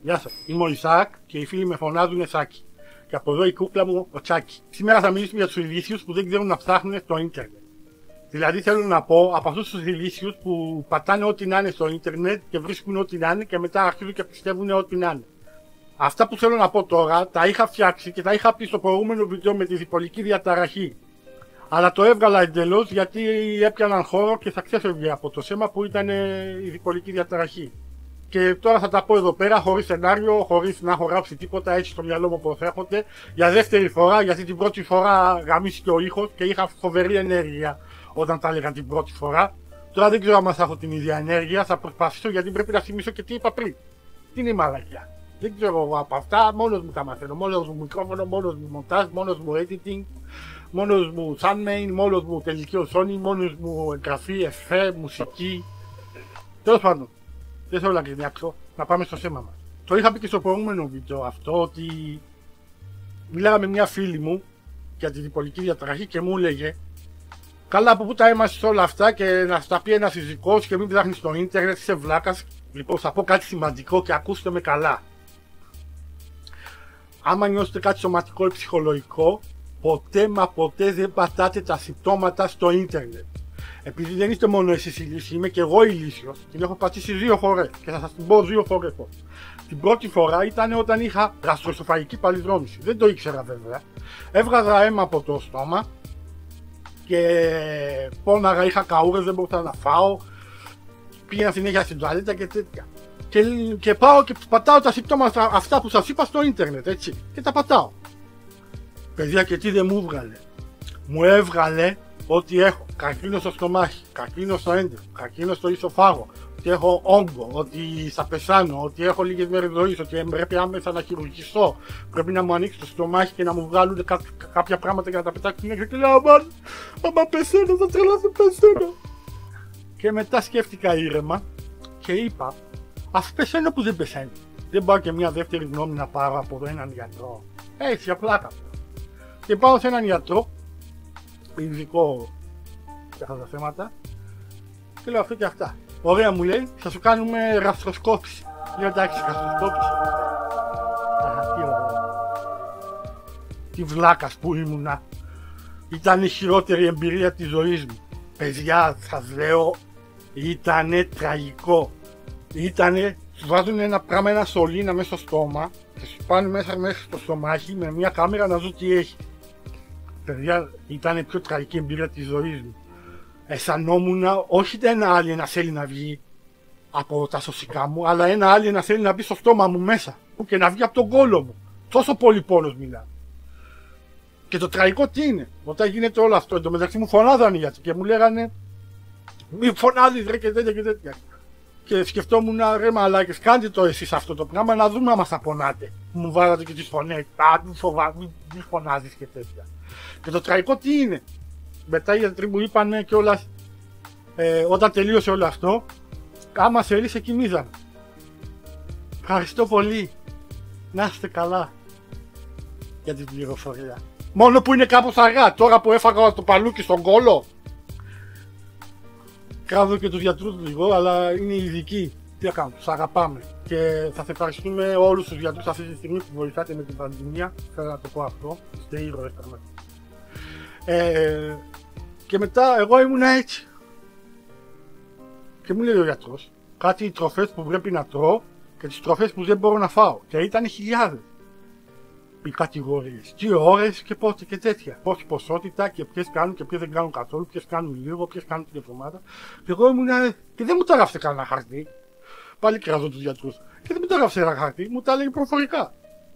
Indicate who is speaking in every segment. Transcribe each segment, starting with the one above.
Speaker 1: Γεια σας. Είμαι ο Ισάκ και οι φίλοι με φωνάζουν Σάκη. Και από εδώ η κούκλα μου ο Τσάκη. Σήμερα θα μιλήσουμε για τους ηλίθιους που δεν ξέρουν να ψάχνουν στο ίντερνετ. Δηλαδή θέλω να πω από αυτούς τους ηλίθιους που πατάνε ό,τι να είναι στο ίντερνετ και βρίσκουν ό,τι να είναι και μετά αρχίζουν και πιστεύουν ό,τι να είναι. Αυτά που θέλω να πω τώρα τα είχα φτιάξει και τα είχα πει στο προηγούμενο βίντεο με τη διπολική διαταραχή. Αλλά το έβγαλα εντελώς γιατί έπιαναν χώρο και θα ξέφευγε από το θέμα που ήταν η διπολική διαταραχή. Και τώρα θα τα πω εδώ πέρα χωρίς σενάριο, χωρίς να έχω γράψει τίποτα, έτσι στο μυαλό μου όπως έρχονται. Για δεύτερη φορά, γιατί την πρώτη φορά γαμίστηκε ο ήχος και είχα φοβερή ενέργεια όταν τα έλεγα την πρώτη φορά. Τώρα δεν ξέρω αν θα έχω την ίδια ενέργεια, θα προσπαθήσω γιατί πρέπει να θυμίσω και τι είπα πριν. Τι είναι η μαλακιά. Δεν ξέρω εγώ από αυτά, μόνος μου τα μαθαίνω. Μόνος μου μικρόφωνο, μόνος μου μοντάζ, μόνος μου editing, μόνος μου sunmain, μόνος μου τελική Sony, μόνος μου εγγραφή, εφέ, μουσική. Τέλος πάντων, δεν θέλω να γκρινιάξω, να πάμε στο θέμα μας. Το είχα πει και στο προηγούμενο βίντεο αυτό ότι μιλάγα με μια φίλη μου για τη διπολική διαταραχή και μου έλεγε καλά από πού τα έμαθες όλα αυτά και να στα πει ένας φυσικός και μην ψάχνεις στο ίντερνετ, είσαι βλάκας. Λοιπόν, θα πω κάτι σημαντικό και ακούστε με καλά. Άμα νιώσετε κάτι σωματικό ή ψυχολογικό, ποτέ μα ποτέ δεν πατάτε τα συμπτώματα στο ίντερνετ. Επειδή δεν είστε μόνο εσείς ηλίθιοι, είμαι και εγώ ηλίθιος. Την έχω πατήσει 2 φορές και θα σας την πω 2 φορές. Την πρώτη φορά ήταν όταν είχα γαστροεσοφαγική παλινδρόμηση. Δεν το ήξερα βέβαια. Έβγαζα αίμα από το στόμα και πόναγα, είχα καούρες, δεν μπορούσα να φάω. Πήγαινα συνέχεια στην τουαλέτα και τέτοια. Και πάω και πατάω τα συμπτώματα αυτά που σας είπα στο ίντερνετ, έτσι. Και τα πατάω. Παιδιά, και τι δεν μου έβγαλε. Μου έβγαλε ότι έχω καρκίνο στο στομάχι, καρκίνο στο έντρικο, καρκίνο στο ισοφάγο, ότι έχω όγκο, ότι θα πεθάνω, ότι έχω λίγες μέρες ζωής, ότι πρέπει άμεσα να χειρουργηθώ, πρέπει να μου ανοίξει το στομάχι και να μου βγάλουν κάποια πράγματα για να τα πετάξουν έξω και λέω άμα πεθαίνω θα τρελαθώ, πεθαίνω. Και μετά σκέφτηκα ήρεμα και είπα αφού πεθαίνω που δεν πεθαίνω, δεν πάω και μια δεύτερη γνώμη να πάρω από έναν γιατρό. Έτσι απλά. Και πάω σε έναν γιατρό ειδικό για αυτά τα θέματα και λέω αυτό και αυτά. Ωραία μου λέει, θα σου κάνουμε γαστροσκόπηση. Λέω εντάξει, γαστροσκόπηση. Τι βλάκας που ήμουνα. Ήταν η χειρότερη εμπειρία της ζωής μου. Παιδιά, σας λέω, ήτανε τραγικό. Ήτανε, σου βάζουν ένα πράγμα, ένα σωλήνα μέσα στο στόμα και σου πάνε μέσα στο στομάχι με μια κάμερα να δω τι έχει. Παιδιά, ήταν η πιο τραγική εμπειρία της ζωής μου. Αισθανόμουν όχι ένα alien να θέλει να βγει από τα σωσικά μου, αλλά ένα alien να θέλει να μπει στο στόμα μου μέσα και να βγει από τον κόλο μου. Τόσο πολύ πόνος μιλά. Και το τραγικό τι είναι, όταν γίνεται όλο αυτό, εντωμεταξύ μου φωνάζανε οι γιατροί και μου λέγανε μη φωνάζεις ρε και τέτοια και τέτοια. Και σκεφτόμουν ρε μαλάκες, κάντε το εσείς αυτό το πράγμα να δούμε άμα θα πονάτε. Μου βάζατε και τις φωνές, μη φωνάζεις και τέτοια. Και το τραγικό τι είναι, μετά οι γιατροί μου είπανε κιόλας όταν τελείωσε όλο αυτό, άμα θέλει σε κοιμίζαμε. Ευχαριστώ πολύ, να είστε καλά για την πληροφορία. Μόνο που είναι κάπως αργά, τώρα που έφαγα το παλούκι στον κόλο. Κράζω και τους γιατρούς λίγο, αλλά είναι ειδικοί. Τι να κάνουμε, τους αγαπάμε. Και θα ευχαριστούμε όλους τους γιατρούς αυτή τη στιγμή που βοηθάτε με την πανδημία. Θέλω να το πω αυτό, είστε ήρωες πραγματικά. Και μετά εγώ ήμουν έτσι. Και μου λέει ο γιατρός κάτι οι τροφές που πρέπει να τρώω και τις τροφές που δεν μπορώ να φάω. Και ήταν χιλιάδες οι κατηγορίες. Τι ώρες και πότε και τέτοια. Πόση ποσότητα και ποιες κάνουν και ποιες δεν κάνουν καθόλου. Ποιες κάνουν λίγο, ποιες κάνουν την εβδομάδα. Και εγώ ήμουν και δεν μου τα γράψε κανένα χαρτί. Πάλι κράζω τους γιατρούς. Και δεν μου τα γράψε ένα χαρτί, μου τα λέει προφορικά.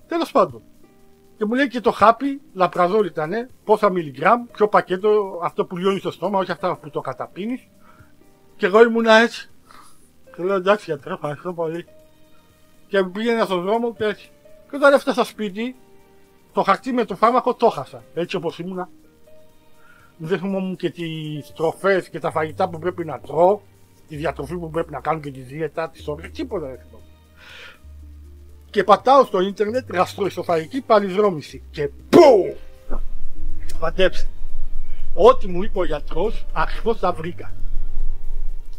Speaker 1: Τέλος πάντων. Και μου λέει και το χάπι, λαπραζόλ ήτανε, πόσα μιλιγκράμμ, ποιο πακέτο, αυτό που λιώνει στο στόμα, όχι αυτά που το καταπίνεις. Και εγώ ήμουν έτσι. Και λέω εντάξει γιατρέ, ευχαριστώ πολύ. Και πήγαινα στον δρόμο και έτσι. Και όταν έφτασα σπίτι, το χαρτί με το φάρμακο το χάσα. Έτσι όπως ήμουνα. Δεν θυμόμουν και τις τροφές και τα φαγητά που πρέπει να τρώω, τη διατροφή που πρέπει να κάνω και τη δίαιτα, τις ώρες, τίποτα δεν θυμόμουν. Και πατάω στο ίντερνετ γαστροεσοφαγική παλινδρόμηση. Και πουμ! Φαντέψτε. Ό,τι μου είπε ο γιατρός, ακριβώς τα βρήκα.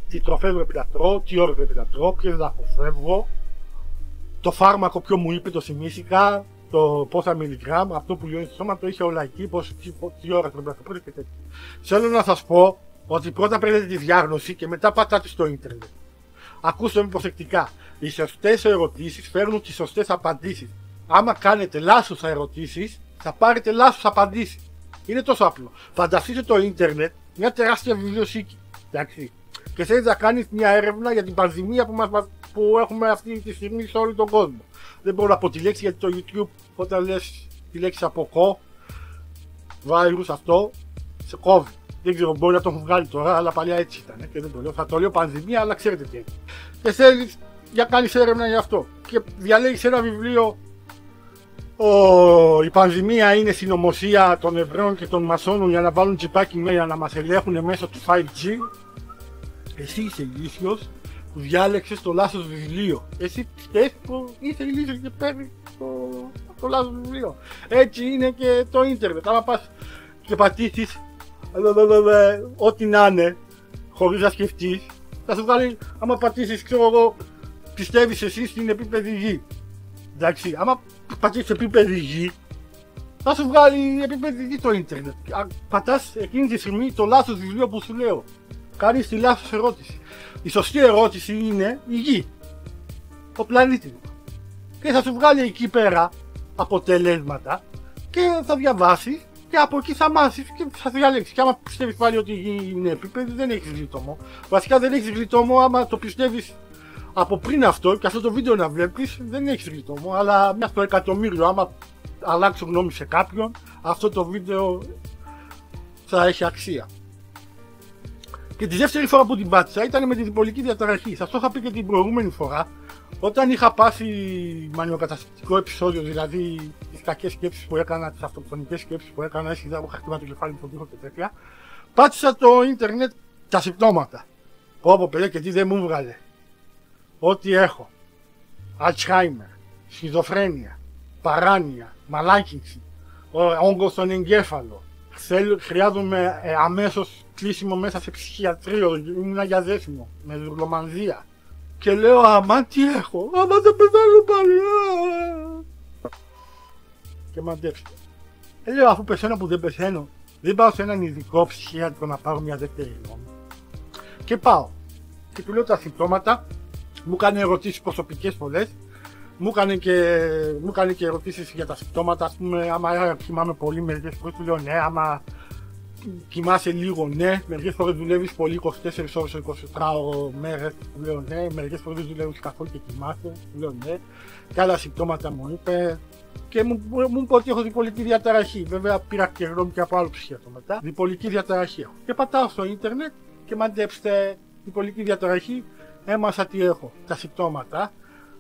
Speaker 1: Τι τροφές πρέπει να τρώω, τι ώρες πρέπει να τρώω, ποιες να αποφεύγω. το φάρμακο ποιο μου είπε, το θυμήθηκα, το πόσα μιλιγκράμμ, αυτό που λιώνει στο σώμα, το είχε όλα εκεί, τι ώρα πρέπει να το πείτε και τέτοια. Θέλω να σας πω ότι πρώτα παίρνετε τη διάγνωση και μετά πατάτε στο ίντερνετ. Ακούστε με προσεκτικά. Οι σωστές ερωτήσεις φέρνουν τις σωστές απαντήσεις. Άμα κάνετε λάθος ερωτήσεις, θα πάρετε λάθος απαντήσεις. Είναι τόσο απλό. Φανταστείτε το ίντερνετ μια τεράστια βιβλιοθήκη. Εντάξει. Και θέλει να κάνει μια έρευνα για την πανδημία που έχουμε αυτή τη στιγμή σε όλο τον κόσμο. Δεν μπορώ να πω τη λέξη γιατί το YouTube, όταν λες τη λέξη από virus αυτό, σε κόβει. Δεν ξέρω, μπορεί να το έχουν βγάλει τώρα, αλλά παλιά έτσι ήταν. Και δεν το λέω. Θα το λέω πανδημία, αλλά ξέρετε τι είναι. Και θέλει για κάνει έρευνα για αυτό. Και διαλέγει ένα βιβλίο. Η πανδημία είναι συνωμοσία των Εβραίων και των Μασόνων για να βάλουν τσιπάκι μέσα, να μας ελέγχουν μέσω του 5G. Εσύ είσαι ηλίθιος που διάλεξες το λάθος βιβλίο. Εσύ πιστεύεις που είσαι ηλίθιος και παίρνεις το λάθος βιβλίο. Έτσι είναι και το ίντερνετ. Άμα πας και πατήσεις ό,τι να είναι, χωρίς να σκεφτείς, θα σου βγάλει, άμα πατήσεις, ξέρω εγώ, πιστεύεις εσύ στην επίπεδη γη. Εντάξει, άμα πατήσεις επίπεδη γη, θα σου βγάλει επίπεδη γη το ίντερνετ. Πατάς εκείνη τη στιγμή το λάθος βιβλίο που σου λέω. Κάνεις τη λάθος ερώτηση. Η σωστή ερώτηση είναι η γη. Ο πλανήτης. Και θα σου βγάλει εκεί πέρα αποτελέσματα και θα διαβάσεις και από εκεί θα μάθεις και θα διαλέξεις. Και άμα πιστεύεις πάλι ότι η γη είναι επίπεδη, δεν έχεις γλιτώμο. Βασικά δεν έχεις γλιτώμο άμα το πιστεύεις από πριν αυτό και αυτό το βίντεο να βλέπεις, δεν έχεις γλιτώμο. Αλλά μια στο εκατομμύριο, άμα αλλάξω γνώμη σε κάποιον, αυτό το βίντεο θα έχει αξία. Και τη δεύτερη φορά που την πάτησα ήταν με τη διπολική διαταραχή. Σας το είχα πει και την προηγούμενη φορά. Όταν είχα πάθει μανιοκαταστατικό επεισόδιο, δηλαδή τις κακές σκέψεις που έκανα, τις αυτοκτονικές σκέψεις που έκανα, έσχυζα από χαρτιμά του κεφάλι μου στον τοίχο και τέτοια, πάτησα το ίντερνετ τα συμπτώματα. Πω παιδιά και τι δεν μου βγάλε. Ό,τι έχω. Αλτσχάιμερ, σχιζοφρένεια, παράνοια, μαλάκινση, όγκος στον εγκέφαλο. Χρειάζομαι αμέσως κλείσιμο μέσα σε ψυχιατρίο, ήμουνα για δέσιμο, με ζουρλομανδία. Και λέω, αμά τι έχω, άμα δεν πεθάνω πάλι. Και μαντέψτε. Λέω, αφού πεθαίνω που δεν πεθαίνω, δεν πάω σε έναν ειδικό ψυχιατρικό να πάρω μια δεύτερη γνώμη. Και πάω. Και του λέω τα συμπτώματα, μου έκανε ερωτήσεις προσωπικές πολλές, μου έκανε και ερωτήσεις για τα συμπτώματα, ας πούμε, άμα κοιμάμαι πολύ, μερικές φορές του λέω ναι, άμα κοιμάσαι λίγο, ναι, μερικές φορές δουλεύεις πολύ 24 ώρες, 24 μέρες, του λέω ναι, μερικές φορές δεν δουλεύεις καθόλου και κοιμάσαι, του λέω ναι, και άλλα συμπτώματα μου είπε και μου είπε ότι έχω διπολική διαταραχή. Βέβαια πήρα και γνώμη και από άλλο ψυχίατρο μετά. Διπολική διαταραχή έχω. Και πατάω στο ίντερνετ και μαντέψτε, διπολική διαταραχή, έμασα τι έχω, τα συμπτώματα,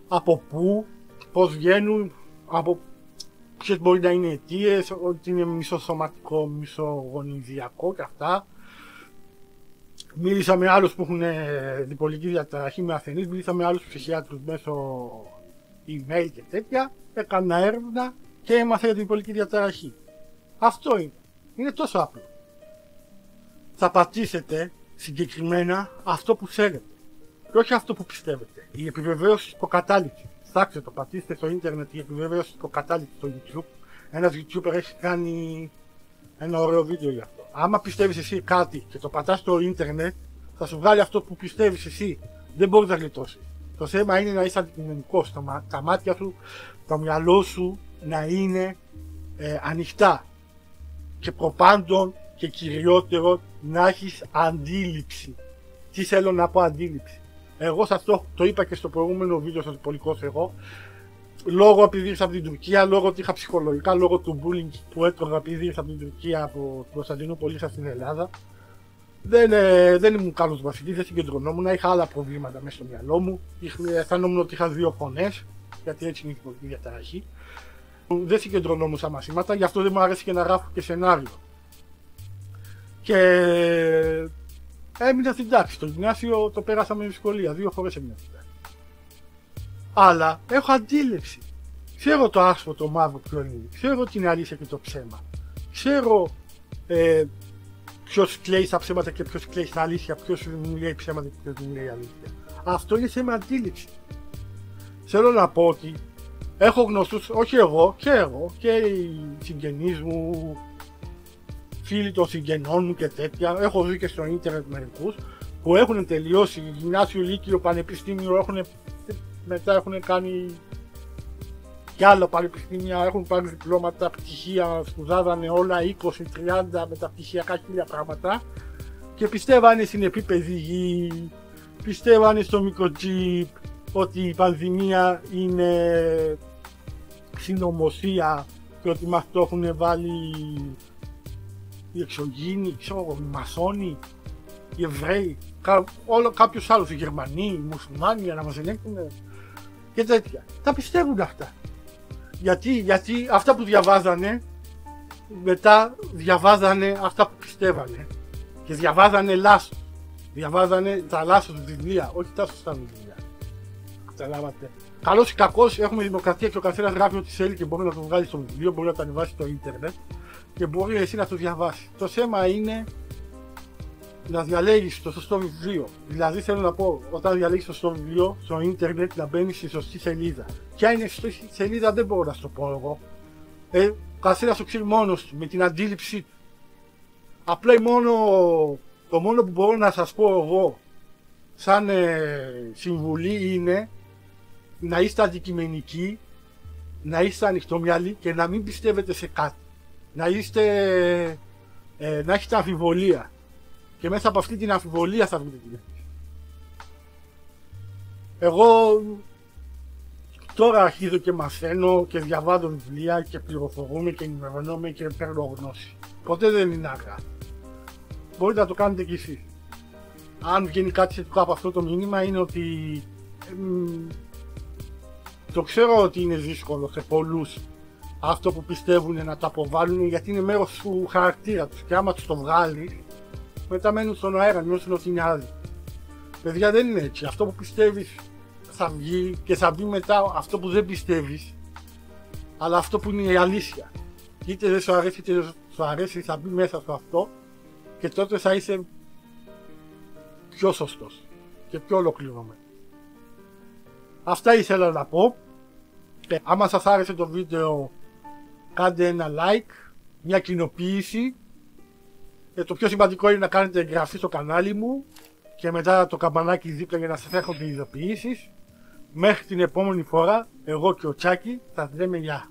Speaker 1: από πού, πώς βγαίνουν, από ποιες μπορεί να είναι αιτίες, ότι είναι μισοσωματικό, μισογονιδιακό και αυτά. Μίλησα με άλλους που έχουν διπολική διαταραχή, με ασθενείς, μίλησα με άλλους ψυχιάτρους μέσω email και τέτοια, έκανα έρευνα και έμαθα για την διπολική διαταραχή. Αυτό είναι. Είναι τόσο απλό. Θα πατήσετε συγκεκριμένα αυτό που θέλετε και όχι αυτό που πιστεύετε. Η επιβεβαίωση υποκατάληψη. Ψάξτε το, πατήστε στο ίντερνετ η επιβεβαίωση υποκατάληψη στο YouTube. Ένας YouTuber έχει κάνει ένα ωραίο βίντεο για αυτό. Άμα πιστεύεις εσύ κάτι και το πατάς στο ίντερνετ, θα σου βγάλει αυτό που πιστεύεις εσύ. Δεν μπορείς να γλιτώσεις. Το θέμα είναι να είσαι αντικειμενικός. Τα μάτια σου, το μυαλό σου να είναι ανοιχτά. Και προπάντων και κυριότερο να έχεις αντίληψη. Τι θέλω να πω αντίληψη. Εγώ σας το είπα και στο προηγούμενο βίντεο στο διπολικός εγώ. Λόγω επειδή ήρθα από την Τουρκία, λόγω ότι είχα ψυχολογικά, λόγω του bullying που έτρωγα επειδή ήρθα από την Τουρκία, από την Κωνσταντινούπολη ήρθα στην Ελλάδα. Δεν ήμουν καλός βασιλής, δεν συγκεντρωνόμουν, είχα άλλα προβλήματα μέσα στο μυαλό μου. Αισθανόμουν ότι είχα δύο φωνές, γιατί έτσι είναι η διπολική διαταραχή. Δεν συγκεντρωνόμουν στα μαθήματα, γι' αυτό δεν μου αρέσει και να γράφω και σενάριο. Και έμεινα στην τάξη. Το γυμνάσιο το πέρασα με δυσκολία. 2 φορές έμεινα στην τάξη. Αλλά έχω αντίληψη. Ξέρω το άσπρο, το μαύρο ποιο είναι. Ξέρω την αλήθεια και το ψέμα. Ξέρω ποιος κλαίει στα ψέματα και ποιος κλαίει στα αλήθεια. Ποιος μου λέει ψέματα και ποιος μου λέει αλήθεια. Αυτό είναι θέμα αντίληψη. Θέλω να πω ότι έχω γνωστούς, όχι εγώ και οι συγγενείς μου, φίλοι των συγγενών μου και τέτοια. Έχω δει και στο ίντερνετ μερικούς που έχουν τελειώσει γυμνάσιο, λύκειο, πανεπιστήμιο, μετά έχουν κάνει και άλλα πανεπιστήμια, έχουν πάρει διπλώματα, πτυχία, σπουδάζανε όλα 20-30 μεταπτυχιακά χίλια πράγματα και πιστεύανε στην επίπεδη γη, πιστεύανε στο μικροτσίπ, ότι η πανδημία είναι συνωμοσία και ότι μας το έχουν βάλει οι εξωγήινοι, οι μασόνοι, οι Εβραίοι, κάποιους άλλους, οι Γερμανοί, οι Μουσουλμάνοι, για να μας ελέγχουν και τέτοια. Τα πιστεύουν αυτά. Γιατί αυτά που διαβάζανε, μετά διαβάζανε αυτά που πιστεύανε και διαβάζανε λάθος. Διαβάζανε τα λάθος βιβλία, όχι τα σωστά βιβλία. Καταλάβατε. Καλώς ή κακώς έχουμε δημοκρατία και ο καθένας γράφει ό,τι θέλει και μπορεί να το βγάλει στο βιβλίο, μπορεί να το ανεβάσει στο ίντερνετ και μπορεί εσύ να το διαβάσει. Το θέμα είναι να διαλέγεις το σωστό βιβλίο. Δηλαδή θέλω να πω, όταν διαλέγεις το σωστό βιβλίο στο ίντερνετ, να μπαίνεις στη σωστή σελίδα. Ποια είναι η σωστή σελίδα δεν μπορώ να σου το πω εγώ. Ο καθένας το ξέρει μόνος του, με την αντίληψή του. Απλά το μόνο που μπορώ να σας πω εγώ σαν συμβουλή είναι να είστε αντικειμενικοί, να είστε ανοιχτόμυαλοι και να μην πιστεύετε σε κάτι. Να έχετε αμφιβολία. Και μέσα από αυτή την αμφιβολία θα βγείτε την έκθεση. Εγώ τώρα αρχίζω και μαθαίνω και διαβάζω βιβλία και πληροφορούμε και ενημερώνομαι και παίρνω γνώση. Ποτέ δεν είναι αργά. Μπορείτε να το κάνετε κι εσείς. Αν βγαίνει κάτι θετικό από αυτό το μήνυμα είναι ότι το ξέρω ότι είναι δύσκολο σε πολλούς αυτό που πιστεύουν να το αποβάλουν, γιατί είναι μέρος του χαρακτήρα τους και άμα τους το βγάλεις μετά μένουν στον αέρα, νιώθουν ότι είναι άλλοι. Παιδιά, δεν είναι έτσι. Αυτό που πιστεύεις θα βγει και θα βγει μετά αυτό που δεν πιστεύεις, αλλά αυτό που είναι η αλήθεια. Είτε δεν σου αρέσει είτε δεν σου αρέσει, θα μπει μέσα στο αυτό και τότε θα είσαι πιο σωστός και πιο ολοκληρωμένος. Αυτά ήθελα να πω. Άμα σας άρεσε το βίντεο, κάντε ένα like, μια κοινοποίηση. Το πιο σημαντικό είναι να κάνετε εγγραφή στο κανάλι μου και μετά το καμπανάκι δίπλα για να σας έρχονται οι ειδοποιήσεις. Μέχρι την επόμενη φορά, εγώ και ο Τσάκη θα λέμε γεια.